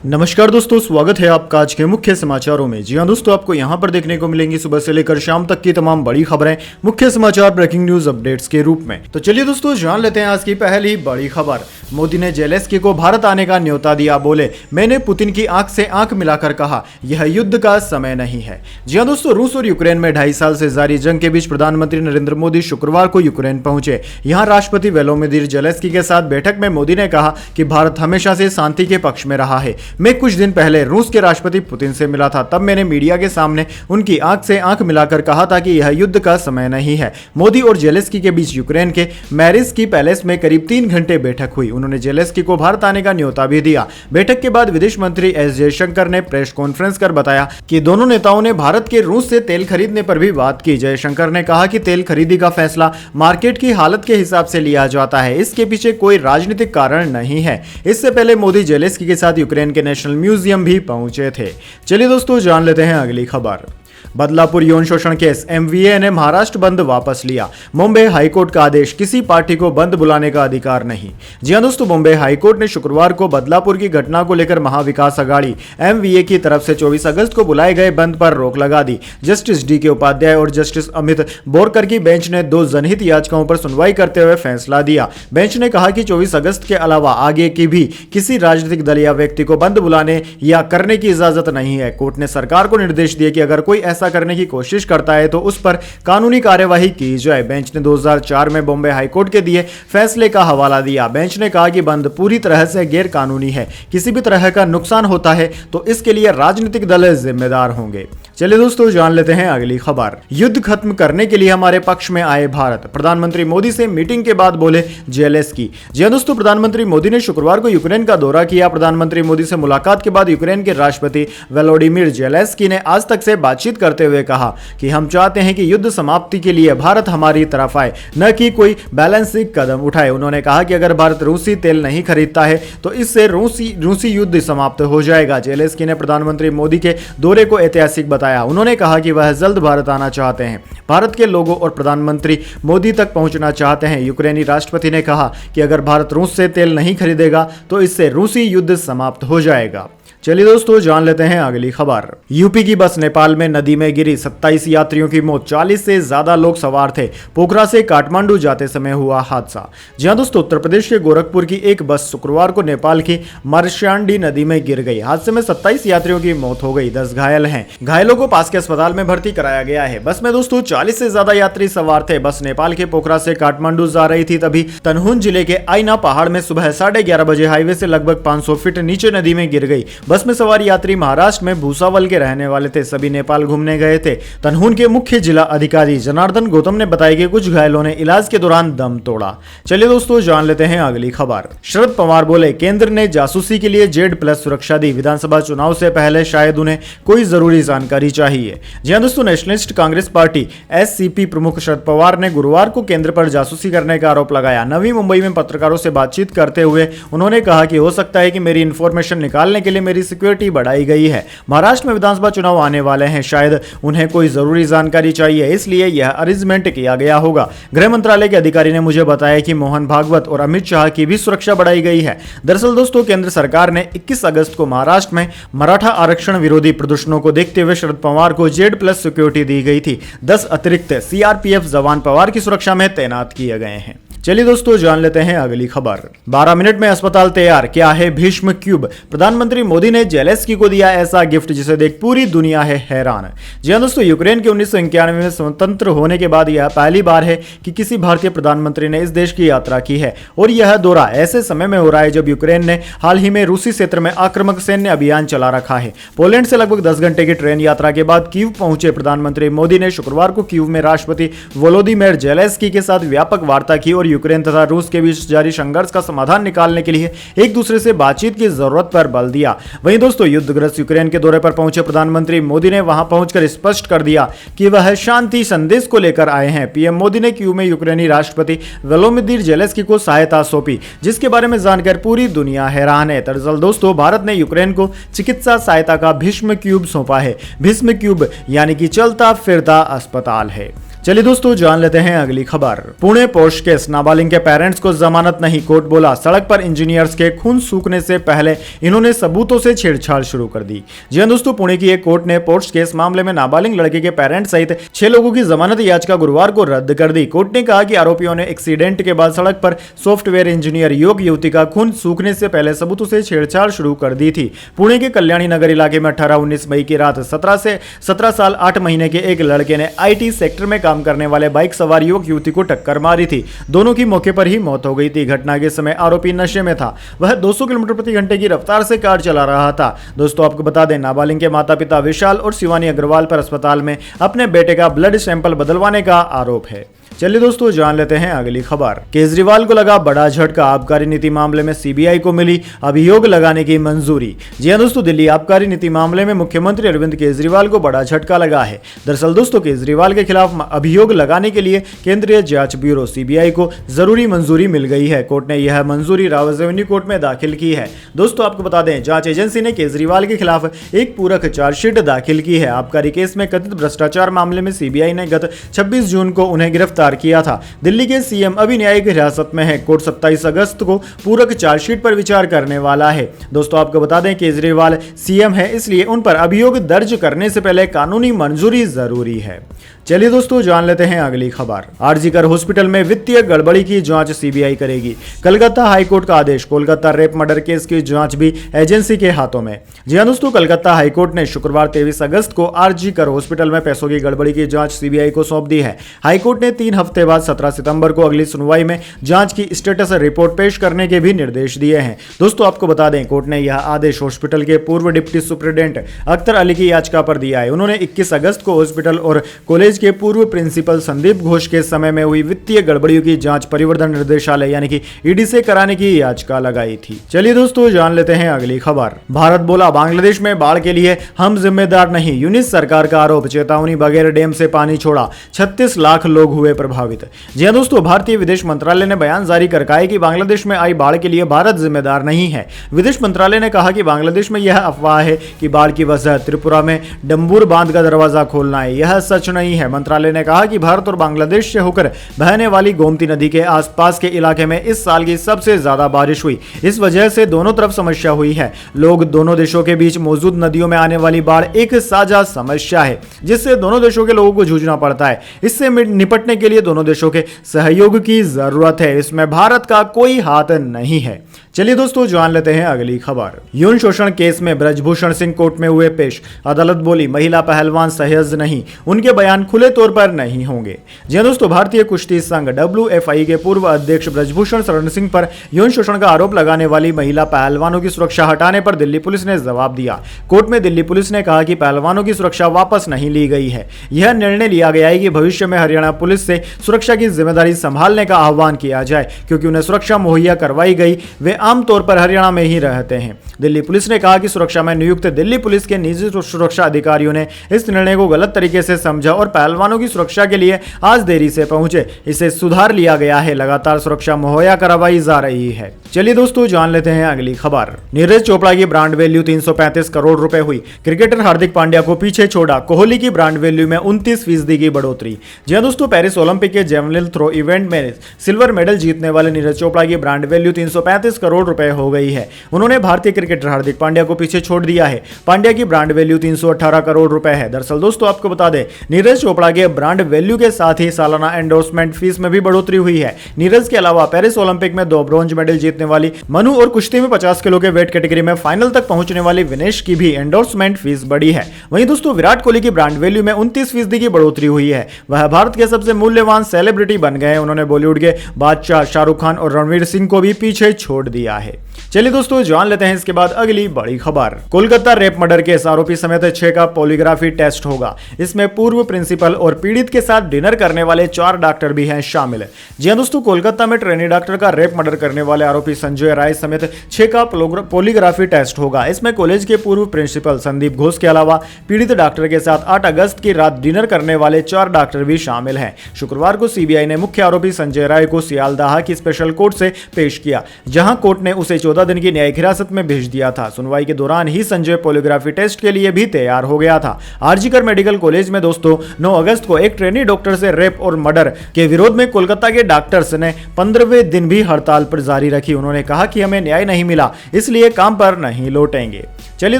नमस्कार दोस्तों, स्वागत है आपका आज के मुख्य समाचारों में। जी हां दोस्तों, आपको यहां पर देखने को मिलेंगी सुबह से लेकर शाम तक की तमाम बड़ी खबरें मुख्य समाचार ब्रेकिंग न्यूज अपडेट्स के रूप में। तो चलिए दोस्तों, जान लेते हैं आज की पहली बड़ी खबर। मोदी ने जेलेंस्की को भारत आने का न्योता दिया, बोले मैंने पुतिन की आंख से आंख मिलाकर कहा यह युद्ध का समय नहीं है। जी हां दोस्तों, रूस और यूक्रेन में 2.5 साल से जारी जंग के बीच प्रधानमंत्री नरेंद्र मोदी शुक्रवार को यूक्रेन पहुंचे। यहां राष्ट्रपति वोलोदिमीर जेलेंस्की के साथ बैठक में मोदी ने कहा कि भारत हमेशा से शांति के पक्ष में रहा है। मैं कुछ दिन पहले रूस के राष्ट्रपति पुतिन से मिला था, तब मैंने मीडिया के सामने उनकी आंख से आंख मिलाकर कहा था कि यह युद्ध का समय नहीं है। मोदी और जेलेंस्की के बीच यूक्रेन के मैरिस्की पैलेस में करीब 3 घंटे बैठक हुई। उन्होंने जेलेंस्की को भारत आने का न्योता भी दिया। बैठक के बाद विदेश मंत्री एस जयशंकर ने प्रेस कॉन्फ्रेंस कर बताया कि दोनों नेताओं ने भारत के रूस से तेल खरीदने पर भी बात की। जयशंकर ने कहा कि तेल खरीदी का फैसला मार्केट की हालत के हिसाब से लिया जाता है, इसके पीछे कोई राजनीतिक कारण नहीं है। इससे पहले मोदी जेलेंस्की के साथ यूक्रेन के नेशनल म्यूजियम भी पहुंचे थे। चलिए दोस्तों, जान लेते हैं अगली खबर। बदलापुर यौन शोषण केस, एमवीए ने महाराष्ट्र बंद वापस लिया। मुंबई हाईकोर्ट का आदेश, किसी पार्टी को बंद बुलाने का अधिकार नहीं। जी हां दोस्तों, मुंबई हाईकोर्ट ने शुक्रवार को बदलापुर की घटना को लेकर महाविकास अघाड़ी एमवीए की तरफ से 24 अगस्त को बुलाए गए बंद पर रोक लगा दी। जस्टिस डी के उपाध्याय और जस्टिस अमित बोरकर की बेंच ने 2 जनहित याचिकाओं पर सुनवाई करते हुए फैसला दिया। बेंच ने कहा कि 24 अगस्त के अलावा आगे की भी किसी राजनीतिक दल या व्यक्ति को बंद बुलाने या करने की इजाजत नहीं है। कोर्ट ने सरकार को निर्देश दिए कि अगर कोई ऐसा करने की कोशिश करता है तो उस पर कानूनी कार्यवाही की जाए। बेंच ने 2004 में बॉम्बे हाईकोर्ट के दिए फैसले का हवाला दिया। बेंच ने कहा कि बंद पूरी तरह से गैर कानूनी है। किसी भी तरह का नुकसान होता है तो इसके लिए राजनीतिक दल जिम्मेदार होंगे। चलिए दोस्तों, जान लेते हैं अगली खबर। युद्ध खत्म करने के लिए हमारे पक्ष में आए भारत, प्रधानमंत्री मोदी से मीटिंग के बाद बोले जेलेंस्की। जी हां दोस्तों, प्रधानमंत्री मोदी ने शुक्रवार को यूक्रेन का दौरा किया। प्रधानमंत्री मोदी से मुलाकात के बाद यूक्रेन के राष्ट्रपति वोलोदिमीर जेलेंस्की ने आज तक से बातचीत करते हुए कहा कि हम चाहते हैं कि युद्ध समाप्ति के लिए भारत हमारी तरफ आए, न कि कोई बैलेंसिंग कदम उठाए। उन्होंने कहा कि अगर भारत रूसी तेल नहीं खरीदता है तो इससे रूसी युद्ध समाप्त हो जाएगा। जेलेंस्की ने प्रधानमंत्री मोदी के दौरे को ऐतिहासिक बताया। उन्होंने कहा कि वह जल्द भारत आना चाहते हैं, भारत के लोगों और प्रधानमंत्री मोदी तक पहुंचना चाहते हैं। यूक्रेनी राष्ट्रपति ने कहा कि अगर भारत रूस से तेल नहीं खरीदेगा तो इससे रूसी युद्ध समाप्त हो जाएगा। चलिए दोस्तों, जान लेते हैं अगली खबर। यूपी की बस नेपाल में नदी में गिरी, 27 यात्रियों की मौत, 40 से ज्यादा लोग सवार थे। पोखरा से काठमांडू जाते समय हुआ हादसा। जी हां दोस्तों, उत्तर प्रदेश के गोरखपुर की एक बस शुक्रवार को नेपाल की मर्शांडी नदी में गिर गई। हादसे में 27 यात्रियों की मौत हो गई, 10 घायल हैं। घायलों को पास के अस्पताल में भर्ती कराया गया है। बस में दोस्तों 40 से ज्यादा यात्री सवार थे। बस नेपाल के पोखरा से काठमांडू जा रही थी, तभी तनहुन जिले के आईना पहाड़ में सुबह 11:30 बजे हाईवे से लगभग 500 फीट नीचे नदी में गिर गई। बस में सवार यात्री महाराष्ट्र में भूसावल के रहने वाले थे। सभी नेपाल घूमने गए थे। तनहुन के मुख्य जिला अधिकारी जनार्दन गौतम ने बताया कि कुछ घायलों ने इलाज के दौरान दम तोड़ा। चलिए दोस्तों, जान लेते हैं अगली खबर। शरद पवार बोले केंद्र ने जासूसी के लिए Z+ सुरक्षा दी। विधानसभा चुनाव से पहले शायद उन्हें कोई जरूरी जानकारी चाहिए। जी हां दोस्तों, नेशनलिस्ट कांग्रेस पार्टी SCP प्रमुख शरद पवार ने गुरुवार को केंद्र पर जासूसी करने का आरोप लगाया। नवी मुंबई में पत्रकारों से बातचीत करते हुए उन्होंने कहा कि हो सकता है कि मेरी इंफॉर्मेशन निकालने के लिए मेरी सिक्योरिटी बढ़ाई गई है। महाराष्ट्र में विधानसभा चुनाव आने वाले हैं, शायद उन्हें कोई जरूरी जानकारी चाहिए, इसलिए यह अरेंजमेंट किया गया होगा। गृह मंत्रालय के अधिकारी ने मुझे बताया कि मोहन भागवत और अमित शाह की भी सुरक्षा बढ़ाई गई है। दरअसल दोस्तों, केंद्र सरकार ने 21 अगस्त को महाराष्ट्र में मराठा आरक्षण विरोधी प्रदर्शनों को देखते हुए शरद पवार को Z+ सिक्योरिटी दी गई थी। 10 अतिरिक्त CRPF जवान पवार की सुरक्षा में तैनात किए गए हैं। चलिए दोस्तों, जान लेते हैं अगली खबर। 12 मिनट में अस्पताल तैयार, क्या है भीष्म क्यूब। प्रधानमंत्री मोदी ने जेलेंस्की को दिया ऐसा गिफ्ट जिसे देख पूरी दुनिया है हैरान। जी हां दोस्तों, यूक्रेन के 1991 में स्वतंत्र होने के बाद यह पहली बार है कि किसी भारतीय प्रधानमंत्री ने इस देश की यात्रा की है, और यह दौरा ऐसे समय में हो रहा है जब यूक्रेन ने हाल ही में रूसी क्षेत्र में आक्रामक सैन्य अभियान चला रखा है। पोलैंड से लगभग 10 घंटे की ट्रेन यात्रा के बाद कीव पहुंचे प्रधानमंत्री मोदी ने शुक्रवार को कीव में राष्ट्रपति वोलोदिमीर जेलेंस्की के साथ व्यापक वार्ता की और यूक्रेन तथा रूस के बीच जारी संघर्ष का समाधान निकालने के लिए एक दूसरे से बातचीत की जरूरत पर बल दिया। वहीं दोस्तों, युद्धग्रस्त यूक्रेन के दौरे पर पहुंचे प्रधानमंत्री मोदी ने वहां पहुंचकर स्पष्ट कर दिया कि वह शांति संदेश को लेकर आए हैं। पीएम मोदी ने कीव में यूक्रेनी राष्ट्रपति वोलोदिमीर जेलेंस्की को सहायता सौंपी, जिसके बारे में जानकर पूरी दुनिया हैरान है। दरअसल दोस्तों, भारत ने यूक्रेन को चिकित्सा सहायता का भीष्म क्यूब सौंपा है। भीष्म क्यूब यानी कि चलता फिरता अस्पताल है। चलिए दोस्तों जान लेते हैं अगली खबर। पुणे पोस्ट केस, नाबालिग के पेरेंट्स को जमानत नहीं, कोर्ट बोला सड़क पर इंजीनियर्स के खून सूखने से पहले इन्होंने सबूतों से छेड़छाड़ शुरू कर दी। जी हां दोस्तों, पुणे की एक कोर्ट ने पोस्ट केस मामले में नाबालिग लड़के के पेरेंट्स सहित 6 लोगों की जमानत याचिका गुरुवार को रद्द कर दी। कोर्ट ने कहा कि आरोपियों ने एक्सीडेंट के बाद सड़क पर सॉफ्टवेयर इंजीनियर युवती का खून सूखने से पहले सबूतों से छेड़छाड़ शुरू कर दी थी। पुणे के कल्याणी नगर इलाके में 18-19 मई की रात 17 साल 8 महीने के एक लड़के ने IT सेक्टर में काम करने वाले बाइक सवार युवक युवती को टक्कर मारी थी। दोनों की मौके पर ही मौत हो गई थी। घटना के समय आरोपी नशे में था। वह 200 किलोमीटर प्रति घंटे की रफ्तार से कार चला रहा था। दोस्तों आपको बता दें, नाबालिग के माता पिता विशाल और शिवानी अग्रवाल पर अस्पताल में अपने बेटे का ब्लड सैंपल बदलवाने का आरोप है। चलिए दोस्तों जान लेते हैं अगली खबर। केजरीवाल को लगा बड़ा झटका, आबकारी नीति मामले में CBI को मिली अभियोग लगाने की मंजूरी। जी हां दोस्तों, दिल्ली आबकारी नीति मामले में मुख्यमंत्री अरविंद केजरीवाल को बड़ा झटका लगा है। दरअसल दोस्तों, केजरीवाल के खिलाफ अभियोग लगाने के लिए केंद्रीय जांच ब्यूरो CBI को जरूरी मंजूरी मिल गई है। कोर्ट ने यह मंजूरी रावत रेवेन्यू कोर्ट में दाखिल की है। दोस्तों आपको बता दें, जांच एजेंसी ने केजरीवाल के खिलाफ एक पूरक चार्जशीट दाखिल की है। आबकारी केस में कथित भ्रष्टाचार मामले में CBI ने गत 26 जून को उन्हें गिरफ्तार किया था। दिल्ली के CM अभी न्यायिक हिरासत में है। कोर्ट 27 अगस्त को पूरक चार्जशीट पर विचार करने वाला है। दोस्तों आपको बता दें, केजरीवाल CM है, इसलिए उन पर अभियोग दर्ज करने से पहले कानूनी मंजूरी जरूरी है। चलिए दोस्तों जान लेते हैं अगली खबर। आरजीकर हॉस्पिटल में वित्तीय गड़बड़ी की जांच CBI करेगी। कलकत्ता हाईकोर्ट का आदेश, कोलकाता रेप मर्डर केस की जांच भी एजेंसी के हाथों में। जी हां दोस्तों, कलकत्ता हाईकोर्ट ने शुक्रवार 23 अगस्त को आरजीकर हॉस्पिटल में पैसों की गड़बड़ी की जांच CBI को सौंप दी है। हाईकोर्ट ने 3 हफ्ते बाद 17 सितंबर को अगली सुनवाई में जांच की स्टेटस रिपोर्ट पेश करने के भी निर्देश दिए हैं। दोस्तों आपको बता दें, कोर्ट ने यह आदेश हॉस्पिटल के पूर्व डिप्टी सुप्रिंटेंडेंट अख्तर अली की याचिका पर दिया है। उन्होंने 21 अगस्त को हॉस्पिटल और कॉलेज के पूर्व प्रिंसिपल संदीप घोष के समय में हुई वित्तीय गड़बड़ियों की जांच परिवर्तन निर्देशालय यानी कि ED से कराने की याचिका लगाई थी। चलिए दोस्तों जान लेते हैं अगली खबर। भारत बोला बांग्लादेश में बाढ़ के लिए हम जिम्मेदार नहीं, यूनिस सरकार का आरोप, चेतावनी बगैर डैम से पानी छोड़ा, 36 लाख लोग हुए प्रभावित। जी हां दोस्तों, भारतीय विदेश मंत्रालय ने बयान जारी कर कहा है कि बांग्लादेश में आई बाढ़ के लिए भारत जिम्मेदार नहीं है। विदेश मंत्रालय ने कहा कि बांग्लादेश में यह अफवाह है कि बाढ़ की वजह त्रिपुरा में डंबूर बांध का दरवाजा खोलना है, यह सच नहीं है। मंत्रालय ने कहा कि भारत और बांग्लादेश से होकर बहने वाली गोमती नदी के आसपास के इलाके में इस साल की सबसे ज्यादा बारिश हुई। इस वजह से दोनों तरफ समस्या हुई है। लोग दोनों देशों के बीच मौजूद नदियों में आने वाली बाढ़ एक साझा समस्या है, जिससे दोनों देशों के लोगों को जूझना पड़ता है। इससे निपटने के लिए दोनों देशों के सहयोग की जरूरत है। इसमें भारत का कोई हाथ नहीं है। चलिए दोस्तों जान लेते हैं अगली खबर। यौन शोषण केस में ब्रजभूषण सिंह कोर्ट में हुए पेश। अदालत बोली महिला पहलवान सहज नहीं, उनके बयान खुले तौर पर नहीं होंगे। जी दोस्तों, भारतीय कुश्ती संघ WFI के पूर्व अध्यक्ष ब्रजभूषण शरण सिंह पर यौन शोषण का आरोप लगाने वाली महिला पहलवानों की सुरक्षा हटाने पर दिल्ली पुलिस ने जवाब दिया। कोर्ट में दिल्ली पुलिस ने कहा कि पहलवानों की सुरक्षा वापस नहीं ली गई है। यह निर्णय लिया गया है कि भविष्य में हरियाणा पुलिस से सुरक्षा की जिम्मेदारी संभालने का आह्वान किया जाए, क्योंकि उन्हें सुरक्षा मुहैया करवाई गई। वे आमतौर पर हरियाणा में ही रहते हैं। दिल्ली पुलिस ने कहा कि सुरक्षा में नियुक्त दिल्ली पुलिस के निजी सुरक्षा अधिकारियों ने इस निर्णय को गलत तरीके से समझा और पहलवानों की सुरक्षा के लिए आज देरी से पहुंचे। इसे सुधार लिया गया है। लगातार सुरक्षा मुहैया करवाई जा रही है। चलिए दोस्तों जान लेते हैं अगली खबर। नीरज चोपड़ा की ब्रांड वैल्यू 335 करोड़ रुपए हुई। क्रिकेटर हार्दिक पांड्या को पीछे छोड़ा। कोहली की ब्रांड वैल्यू में 29% की बढ़ोतरी। जी हां दोस्तों, पेरिस ओलंपिक के जेवलिन थ्रो इवेंट में सिल्वर मेडल जीतने वाले नीरज चोपड़ा की ब्रांड वैल्यू 335 करोड़ रुपए हो गई है। उन्होंने भारतीय क्रिकेटर हार्दिक पांड्या को पीछे छोड़ दिया है। पांड्या की ब्रांड वैल्यू 318 करोड़ रुपए है। दरअसल दोस्तों आपको बता दें, नीरज चोपड़ा के ब्रांड वैल्यू के साथ ही सालाना एंडोर्समेंट फीस में भी बढ़ोतरी हुई है। नीरज के अलावा पेरिस ओलंपिक में 2 ब्रॉन्ज मेडल जीतने वाली मनु और कुश्ती में 50 किलो के वेट कैटेगरी में फाइनल तक पहुंचने वाली विनेश की भी एंडोर्समेंट फीस बढ़ी है। वहीं दोस्तों विराट कोहली की ब्रांड वैल्यू में 29% की बढ़ोतरी हुई है। वह भारत के सबसे मूल्यवान सेलिब्रिटी बन गए। उन्होंने बॉलीवुड के बादशाह शाहरुख खान और रणवीर सिंह को भी पीछे छोड़ दिया है। चलिए दोस्तों जान लेते हैं इसके बाद अगली बड़ी खबर। कोलकाता रेप मर्डर केस, आरोपी समेत 6 का पॉलीग्राफी टेस्ट होगा। इसमें पूर्व प्रिंसिपल और पीड़ित के साथ डिनर करने वाले 4 डॉक्टर भी हैं शामिल। जी हां दोस्तों, कोलकाता में ट्रेनी डॉक्टर का रेप मर्डर करने वाले आरोपी आरोपी संजय राय समेत 6 का पॉलीग्राफी टेस्ट होगा। इसमें कॉलेज के पूर्व प्रिंसिपल संदीप घोष के अलावा पीड़ित डॉक्टर के साथ 8 अगस्त की रात डिनर करने वाले 4 डॉक्टर भी शामिल हैं। शुक्रवार को सीबीआई ने मुख्य आरोपी संजय राय को सियालदाह की स्पेशल कोर्ट से पेश किया, जहां कोर्ट ने उसे 14 दिन की न्यायिक हिरासत में भेज दिया था। सुनवाई के दौरान ही संजय पॉलीग्राफी टेस्ट के लिए भी तैयार हो गया था। आरजीकर मेडिकल कॉलेज में दोस्तों 9 अगस्त को एक ट्रेनी डॉक्टर से रेप और मर्डर के विरोध में कोलकाता के डॉक्टर्स ने 15वें दिन भी हड़ताल पर जारी रखी। उन्होंने कहा कि हमें न्याय नहीं मिला, इसलिए काम पर नहीं लौटेंगे। चलिए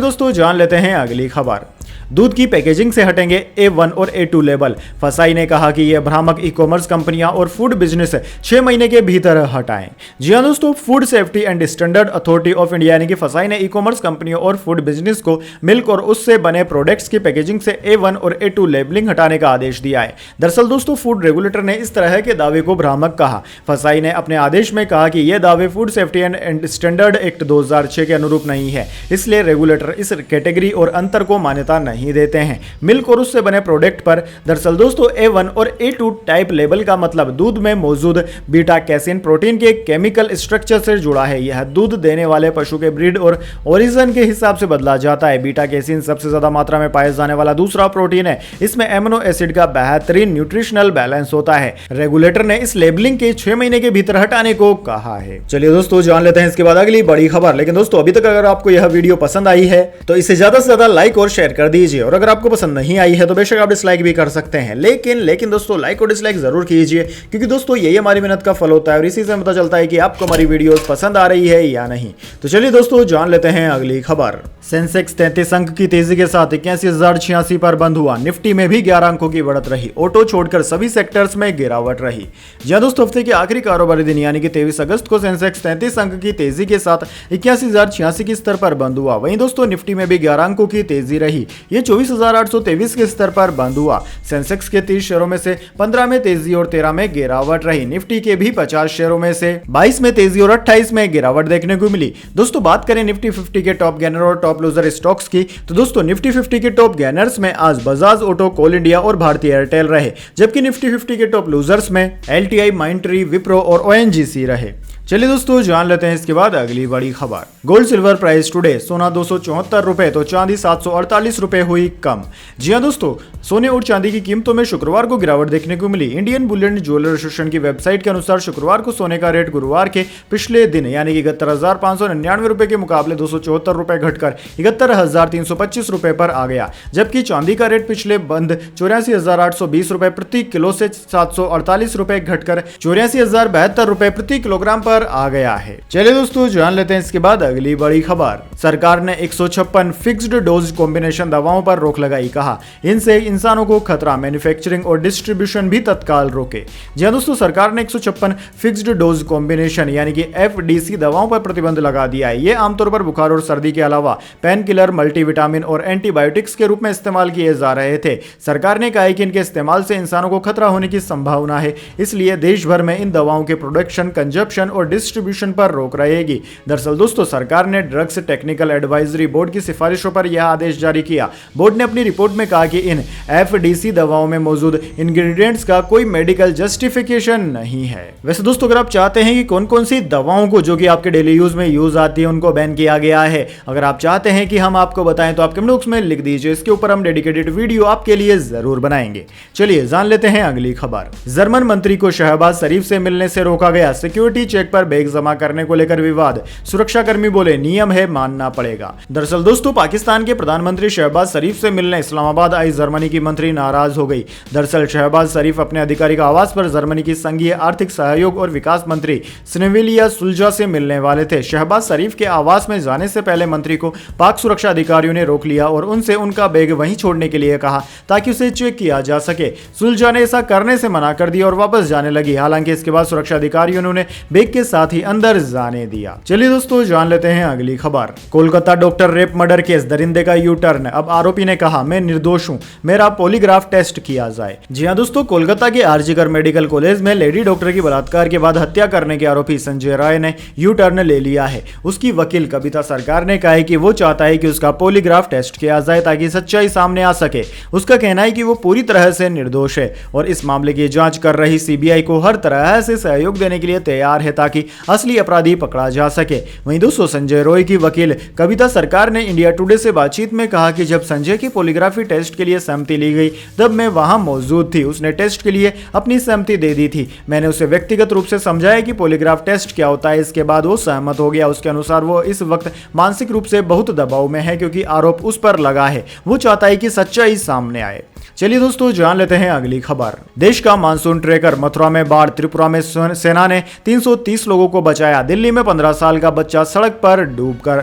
दोस्तों जान लेते हैं अगली खबर। दूध की पैकेजिंग से हटेंगे A1 और A2 लेबल। फसाई ने कहा कि यह भ्रामक ई कॉमर्स कंपनियां और फूड बिजनेस 6 महीने के भीतर हटाएं। जी हां दोस्तों, food safety and standard authority of India यानी कि फसाई ने ई कॉमर्स कंपनियों और फूड बिजनेस को मिल्क और उससे बने प्रोडक्ट्स की पैकेजिंग से A1 और A2 लेबलिंग हटाने का आदेश दिया है। दरअसल दोस्तों, फूड रेगुलेटर ने इस तरह के दावे को भ्रामक कहा। फसाई ने अपने आदेश में कहा कि यह दावे food safety and standard act 2006 के अनुरूप नहीं है, इसलिए रेगुलेटर इस कैटेगरी और अंतर को मान्यता नहीं देते हैं। मिल्क और उससे बने प्रोडक्ट पर दरअसल दोस्तों A1 और A2 टाइप लेबल का मतलब दूध में मौजूद बीटा कैसीन प्रोटीन के केमिकल स्ट्रक्चर से जुड़ा है। यह दूध देने वाले पशु के ब्रीड और ओरिजिन के हिसाब से बदला जाता है। बीटा कैसीन सबसे ज्यादा मात्रा में पाया जाने वाला दूसरा प्रोटीन है। इसमें एमिनो एसिड का बेहतरीन न्यूट्रिशनल बैलेंस होता है। रेगुलेटर ने इस लेबलिंग के 6 महीने के भीतर हटाने को कहा है। चलिए दोस्तों जान लेते हैं इसके बाद अगली बड़ी खबर। लेकिन दोस्तों अभी तक अगर आपको यह वीडियो पसंद आई है तो इसे ज्यादा से ज्यादा लाइक और शेयर कर दीजिए, और अगर आपको पसंद नहीं आई है तो बेशक आप डिसलाइक भी कर सकते हैं। लेकिन दोस्तों लाइक और डिसलाइक जरूर कीजिए, क्योंकि दोस्तों यही हमारी मेहनत का फल होता है और इसी से पता चलता है कि आपको हमारी वीडियोस पसंद आ रही है या नहीं। तो चलिए दोस्तों जान लेते हैं अगली खबर। सेंसेक्स 33 अंक की तेजी के साथ 81,086 पर बंद हुआ। निफ्टी में भी 11 अंकों की बढ़त रही। ऑटो छोड़कर सभी सेक्टर्स में गिरावट रही। जी दोस्तों, हफ्ते के आखिरी कारोबारी दिन यानी कि 23 अगस्त को सेंसेक्स 33 अंक की तेजी के साथ 81,086 के स्तर पर बंद हुआ। वहीं दोस्तों निफ्टी में भी 11 अंकों की तेजी रही। ये 24,823 के स्तर पर बंद हुआ। सेंसेक्स के 30 शेयरों में से 15 में तेजी और 13 में गिरावट रही। निफ्टी के भी 50 शेयरों में से 22 में तेजी और 28 में गिरावट देखने को मिली। दोस्तों बात करें निफ्टी 50 के टॉप गेनर और टॉप लूजर स्टॉक्स की, तो दोस्तों निफ्टी 50 के टॉप गेनर्स में आज बजाज ऑटो, कोल इंडिया और भारतीय एयरटेल रहे, जबकि निफ्टी 50 के टॉप लूजर्स में LTI, माइंडट्री, विप्रो और ONGC रहे। चलिए दोस्तों जान लेते हैं इसके बाद अगली बड़ी खबर। गोल्ड सिल्वर प्राइस टुडे, सोना 274 रुपए तो चांदी 748 रुपए हुई कम। जी हां दोस्तों, सोने और चांदी की कीमतों में शुक्रवार को गिरावट देखने को मिली। इंडियन बुलियन ज्वेलर एसोसिएशन की वेबसाइट के अनुसार शुक्रवार को सोने का रेट गुरुवार के पिछले दिन यानी कि 71,599 रुपए के मुकाबले 274 रुपए घटकर 71,325 रुपए पर आ गया, जबकि चांदी का रेट पिछले बंद 84,820 रुपए प्रति किलो से 748 रुपए घटकर 84,072 रुपए प्रति किलोग्राम पर आ गया है। चलिए दोस्तों जान लेते हैं इसके बाद अगली बड़ी खबर। सरकार ने 156 फिक्स्ड डोज कॉम्बिनेशन दवाओं पर रोक लगाई। कहा इनसे इंसानों को खतरा, मैन्युफैक्चरिंग और डिस्ट्रीब्यूशन भी तत्काल रोके। जी हां दोस्तों, सरकार ने 156 फिक्स्ड डोज कॉम्बिनेशन यानी कि FDC दवाओं पर प्रतिबंध लगा दिया है। ये आमतौर पर बुखार और सर्दी के अलावा पेन किलर, मल्टीविटामिन और एंटीबायोटिक्स के रूप में इस्तेमाल किए जा रहे थे। सरकार ने कहा है कि इनके इस्तेमाल से इंसानों को खतरा होने की संभावना है, इसलिए देश भर में इन दवाओं के प्रोडक्शन, कंजप्शन और डिस्ट्रीब्यूशन पर रोक रहेगी। दरअसल दोस्तों सरकार ने ड्रग्स टेक्निकल एडवाइजरी बोर्ड की सिफारिशों पर यह आदेश जारी किया। बोर्ड ने अपनी रिपोर्ट में कहा कि इन FDC दवाओं में मौजूद इंग्रेडिएंट्स का कोई मेडिकल जस्टिफिकेशन नहीं है। वैसे दोस्तों अगर आप चाहते हैं कि कौन कौन सी दवाओं को जो कि आपके डेली यूज में यूज आती है उनको बैन किया गया है, अगर आप चाहते हैं कि हम आपको बताएं तो आप कमेंट बॉक्स में लिख दीजिए। इसके ऊपर हम डेडिकेटेड वीडियो आपके लिए जरूर बनाएंगे। चलिए जान लेते हैं अगली खबर। जर्मन मंत्री को शहबाज शरीफ से मिलने से रोका गया। सिक्योरिटी चेक पर बैग जमा करने को लेकर विवाद। सुरक्षाकर्मी बोले नियम है, मानना पड़ेगा। दरअसल दोस्तों पाकिस्तान के प्रधानमंत्री शहबाज शरीफ से मिलने इस्लामाबाद आई जर्मनी की मंत्री नाराज हो गई। दरअसल शहबाज शरीफ अपने आधिकारिक आवास पर जर्मनी की संघीय आर्थिक सहयोग और विकास मंत्री स्नेविलिया सुलजा से मिलने वाले थे। शहबाज शरीफ के आवास में जाने से पहले मंत्री को पाक सुरक्षा अधिकारियों ने रोक लिया और उनसे उनका बैग वहीं छोड़ने के लिए कहा ताकि उसे चेक किया जा सके। सुलजा ने ऐसा करने से मना कर दिया और वापस जाने लगी। हालांकि इसके बाद सुरक्षा अधिकारियों ने बैग के साथ ही अंदर जाने दिया। चलिए दोस्तों जान लेते हैं अगली खबर। Kolkata doctor rape murder case, दरिंदे का यू टर्न। अब आरोपी ने कहा मैं निर्दोष हूं, मेरा पॉलीग्राफ टेस्ट किया जाए। जी हां दोस्तों, कोलकाता के आरजीकर मेडिकल कॉलेज में लेडी डॉक्टर की बलात्कार के बाद हत्या करने के आरोपी संजय राय ने यू टर्न ले लिया है। उसकी वकील कविता सरकार ने कहा है कि वो चाहता है कि उसका पॉलीग्राफ टेस्ट किया जाए ताकि सच्चाई सामने आ सके। उसका कहना है कि वो पूरी तरह से निर्दोष है और इस मामले की जांच कर रही CBI को हर तरह से सहयोग देने के लिए तैयार है ताकि ताकि असली अपराधी पकड़ा जा सके। वहीं दोस्तों संजय रॉय की वकील कविता सरकार ने इंडिया टुडे से बातचीत में कहा कि जब संजय की पॉलीग्राफी टेस्ट के लिए सहमति ली गई तब मैं वहां मौजूद थी। उसने टेस्ट के लिए अपनी सहमति दे दी थी। मैंने उसे व्यक्तिगत रूप से समझाया कि पॉलीग्राफ टेस्ट क्या होता है। इसके बाद वो सहमत हो गया। उसके अनुसार वो इस वक्त मानसिक रूप से बहुत दबाव में है क्योंकि आरोप उस पर लगा है। वो चाहता है कि सच्चाई सामने आए। चलिए दोस्तों जान लेते हैं अगली खबर। देश का मानसून ट्रेकर, मथुरा में बाढ़, त्रिपुरा में सेना ने 330 लोगों को बचाया। दिल्ली में 15 साल का बच्चा सड़क पर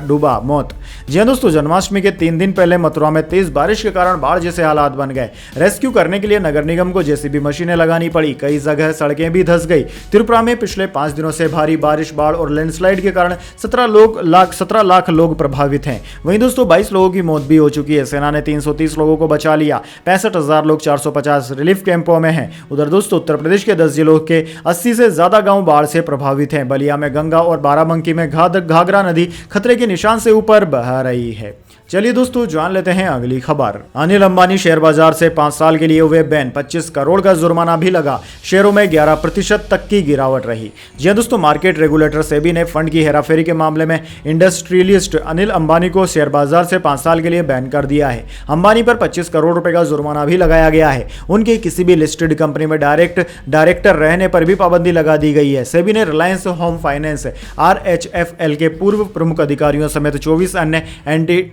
डूबा, मौत। जी हां दोस्तों, जन्माष्टमी के 3 दिन पहले मथुरा में तेज बारिश के कारण बाढ़ जैसे हालात बन गए। रेस्क्यू करने के लिए नगर निगम को जेसीबी मशीनें लगानी पड़ी। कई जगह सड़कें भी धंस गई। त्रिपुरा में पिछले 5 दिनों से भारी बारिश, बाढ़ और लैंडस्लाइड के कारण 17 लाख लोग प्रभावित हैं। वहीं दोस्तों 22 लोगों की मौत भी हो चुकी है। सेना ने 330 लोगों को बचा लिया। 65,000 लोग 450 रिलीफ कैंपों में हैं। उधर दोस्तों उत्तर प्रदेश के 10 जिलों के 80 से ज्यादा गांव बाढ़ से प्रभावित हैं। बलिया में गंगा और बाराबंकी में घाघरा नदी खतरे के निशान से ऊपर बह रही है। चलिए दोस्तों जान लेते हैं अगली खबर। अनिल अंबानी शेयर बाजार से 5 साल के लिए हुए बैन, 25 करोड़ का जुर्माना भी लगा। शेयरों में 11% तक की गिरावट रही। जी हां दोस्तों, मार्केट रेगुलेटर सेबी ने फंड की हेराफेरी के मामले में इंडस्ट्रियलिस्ट अनिल अंबानी को शेयर बाजार से 5 साल के लिए बैन कर दिया है। अंबानी पर 25 करोड़ रुपए का जुर्माना भी लगाया गया है। उनके किसी भी लिस्टेड कंपनी में डायरेक्टर रहने पर भी पाबंदी लगा दी गई है। सेबी ने रिलायंस होम फाइनेंस RHFL के पूर्व प्रमुख अधिकारियों समेत 24 अन्य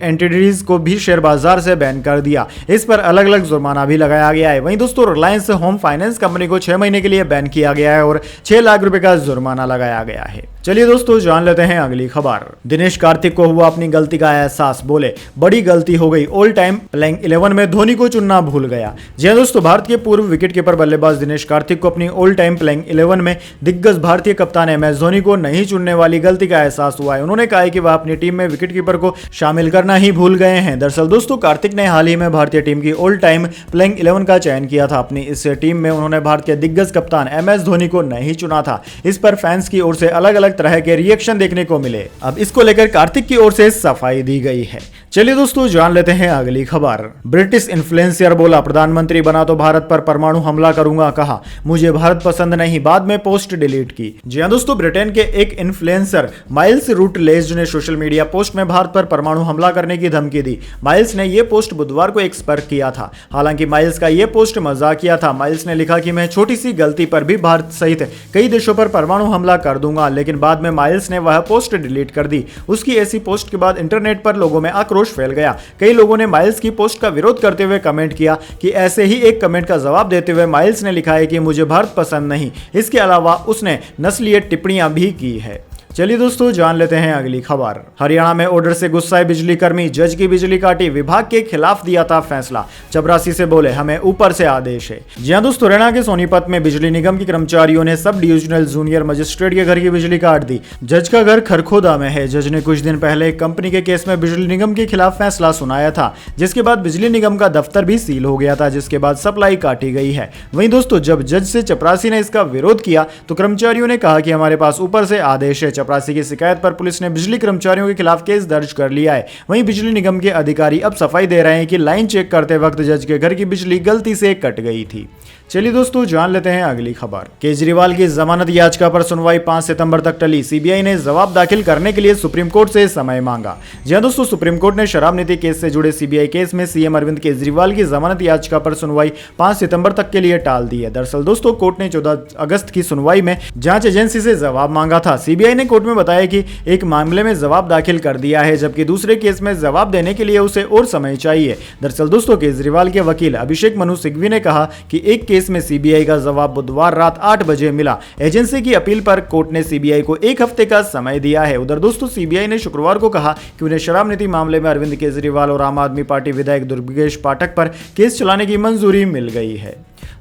एंटिटीज को भी शेयर बाजार से बैन कर दिया। इस पर अलग अलग जुर्माना भी लगाया गया है। वहीं दोस्तों रिलायंस होम फाइनेंस कंपनी को 6 महीने के लिए बैन किया गया है और 6 लाख रुपए का जुर्माना लगाया गया है। चलिए दोस्तों जान लेते हैं अगली खबर। दिनेश कार्तिक को हुआ अपनी गलती का एहसास, बोले बड़ी गलती हो गई, ऑल टाइम प्लेइंग 11 में धोनी को चुनना भूल गया। जी हां दोस्तों, भारत के पूर्व विकेटकीपर बल्लेबाज दिनेश कार्तिक को अपनी ऑल टाइम प्लेइंग 11 में दिग्गज भारतीय कप्तान MS धोनी को नहीं चुनने वाली गलती का एहसास हुआ है। उन्होंने कहा है कि वह अपनी टीम में विकेटकीपर को शामिल करना ही भूल गए हैं। दरअसल दोस्तों कार्तिक ने हाल ही में भारतीय टीम की ऑल टाइम प्लेइंग 11 का चयन किया था। अपनी इस टीम में उन्होंने भारत के दिग्गज कप्तान MS धोनी को नहीं चुना था। इस पर फैंस की ओर से अलग अलग तरह के रिएक्शन देखने को मिले। अब इसको लेकर कार्तिक की ओर से सफाई दी गई है। चलिए दोस्तों जान लेते हैं अगली खबर। ब्रिटिश इन्फ्लुएंसर बोला प्रधानमंत्री बना तो भारत पर परमाणु हमला करूंगा, कहा मुझे भारत पसंद नहीं, बाद में पोस्ट डिलीट की। जी हां दोस्तों, ब्रिटेन के एक इन्फ्लुएंसर माइल्स रूटलेज ने सोशल मीडिया पोस्ट में भारत पर परमाणु हमला करने की धमकी दी। माइल्स ने यह पोस्ट बुधवार को एक्स पर किया था। हालांकि माइल्स का यह पोस्ट मजाकिया था। माइल्स ने लिखा कि मैं छोटी सी गलती पर भी भारत सहित कई देशों पर परमाणु हमला कर दूंगा, लेकिन बाद में माइल्स ने वह पोस्ट डिलीट कर दी। उसकी ऐसी पोस्ट के बाद इंटरनेट पर लोगों में आक्रोश फैल गया। कई लोगों ने माइल्स की पोस्ट का विरोध करते हुए कमेंट किया कि ऐसे ही एक कमेंट का जवाब देते हुए माइल्स ने लिखा है कि मुझे भारत पसंद नहीं। इसके अलावा उसने नस्लीय टिप्पणियां भी की है। चलिए दोस्तों जान लेते हैं अगली खबर। हरियाणा में ऑर्डर से गुस्साए बिजली कर्मी, जज की बिजली काटी, विभाग के खिलाफ दिया था फैसला। चपरासी से बोले हमें ऊपर से आदेश है। जी हां दोस्तों, हरियाणा के सोनीपत में बिजली निगम के कर्मचारियों ने सब डिविजनल जूनियर मजिस्ट्रेट के घर की बिजली काट दी। जज का घर खरखोदा में है। जज ने कुछ दिन पहले एक कंपनी के केस में बिजली निगम के खिलाफ फैसला सुनाया था, जिसके बाद बिजली निगम का दफ्तर भी सील हो गया था, जिसके बाद सप्लाई काटी गई है। वहीं दोस्तों जब जज से चपरासी ने इसका विरोध किया तो कर्मचारियों ने कहा कि हमारे पास ऊपर से आदेश है। चपरासी की शिकायत पर पुलिस ने बिजली कर्मचारियों के खिलाफ केस दर्ज कर लिया है। वहीं बिजली निगम के अधिकारी अब सफाई दे रहे हैं कि लाइन चेक करते वक्त जज के घर की बिजली गलती से कट गई थी। चलिए दोस्तों जान लेते हैं अगली खबर। केजरीवाल की जमानत याचिका पर सुनवाई 5 सितंबर तक टली। सीबीआई ने जवाब दाखिल करने के लिए सुप्रीम कोर्ट से समय मांगा। जी हां दोस्तों, सुप्रीम कोर्ट ने शराब नीति केस से जुड़े सीबीआई केस में सीएम अरविंद केजरीवाल की जमानत याचिका पर सुनवाई 5 सितंबर तक के लिए टाल दी है। दरअसल दोस्तों कोर्ट ने 14 अगस्त की सुनवाई में जांच एजेंसी से जवाब मांगा था। सीबीआई ने कोर्ट में बताया कि एक मामले में जवाब दाखिल कर दिया है, जबकि दूसरे केस में जवाब देने के लिए उसे और समय चाहिए। दरअसल दोस्तों केजरीवाल के वकील अभिषेक मनु सिंघवी ने कहा कि एक केस में सीबीआई का जवाब बुधवार रात 8 बजे मिला। एजेंसी की अपील पर कोर्ट ने सीबीआई को 1 हफ्ते का समय दिया है। उधर दोस्तों सीबीआई ने शुक्रवार को कहा कि उन्हें शराब नीति मामले में अरविंद केजरीवाल और आम आदमी पार्टी विधायक दुर्गेश पाठक पर केस चलाने की मंजूरी मिल गई है।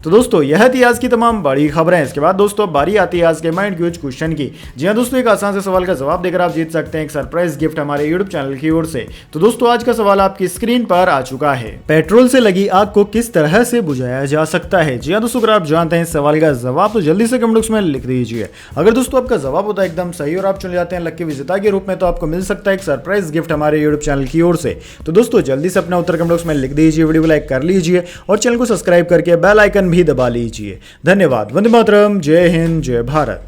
तो दोस्तों यह थी आज की तमाम बड़ी खबरें। इसके बाद दोस्तों बारी आती है आज के माइंड क्यूज क्वेश्चन की। जी हां दोस्तों, एक आसान से सवाल का जवाब देकर आप जीत सकते हैं एक सरप्राइज गिफ्ट हमारे यूट्यूब चैनल की ओर से। तो दोस्तों आज का सवाल आपकी स्क्रीन पर आ चुका है। पेट्रोल से लगी आग को किस तरह से बुझाया जा सकता है? जी हां दोस्तों, अगर आप जानते हैं इस सवाल का जवाब तो जल्दी से कमेंट बॉक्स में लिख दीजिए। अगर दोस्तों आपका जवाब होता है एकदम सही और आप चुन जाते हैं लकी विजेता के रूप में, तो आपको मिल सकता है एक सरप्राइज गिफ्ट हमारे यूट्यूब चैनल की ओर से। तो दोस्तों जल्दी से अपना उत्तर कमेंट बॉक्स में लिख दीजिए, वीडियो को लाइक कर लीजिए और चैनल को सब्सक्राइब करके बेल आइकन भी दबा लीजिए। धन्यवाद। वंदे मातरम। जय हिंद, जय भारत।